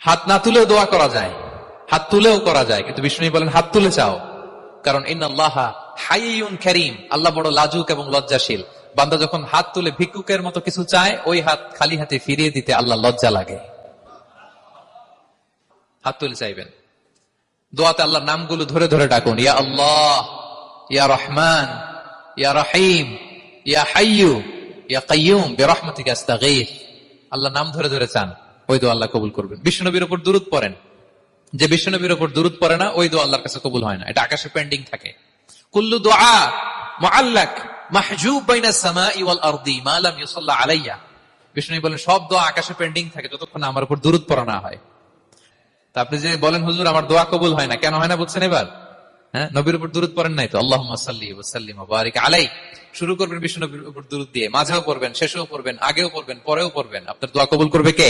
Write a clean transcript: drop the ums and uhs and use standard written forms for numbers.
হাত না তুলেও দোয়া করা যায়, হাত তুলেও করা যায়, কিন্তু বিষ্ণু বলেন হাত তুলে চাও, কারণ ইন্নাল্লাহা হাইয়ুন কারীম, আল্লাহ বড় লাজুক এবং লজ্জাশীল। বান্দা যখন হাত তুলে ভিক্ষুকের মতো কিছু চায়, ওই হাত খালি হাতে ফিরিয়ে দিতে আল্লাহ লজ্জা লাগে। হাত তুলে চাইবেন। দোয়াতে আল্লাহর নামগুলো ধরে ধরে ডাকুন, ইয়া আল্লাহ, ইয়া রহমান, ইয়া রহিম, ইয়া হাইয়ু, ইয়া কাইয়ুম বিরহমাতিকা আস্তাগীথ। আল্লাহ নাম ধরে ধরে চান, ওই দোয়া আল্লাহ কবুল করবেন। বিশ্বনবীর উপর দুরূদ পড়েন, যে বিশ্বনবীর উপর দুরূদ পড়ে না, ওই দোয়া আল্লাহর কাছে কবুল হয় না, এটা আকাশে পেন্ডিং থাকে। কুল্লু দুআ মুআল্লাক মাহজুব বাইনা সামাই ওয়াল আরদি মা লাম ইউসাল্লা আলাইয়া। বিষ্ণু বলেন সব দোয়া আকাশে পেন্ডিং থাকে যতক্ষণ আমার উপর দুরূদ পড়া না হয়। তা আপনি যে বলেন হুজুর আমার দোয়া কবুল হয় না, কেন হয় না বুঝছেন এবার? হ্যাঁ, নবীর উপর দুরূদ পড়েন নাই তো। আল্লাহুম্মা সাল্লি ওয়া সাল্লিম ওয়া বারিক আলাইহি। শুরু করবেন বিষ্ণু নবীর উপর দুরূদ দিয়ে, মাঝেও পড়বেন, শেষেও পড়বেন, আগেও পড়বেন, পরেও পড়বেন। আপনার দোয়া কবুল করবে কে?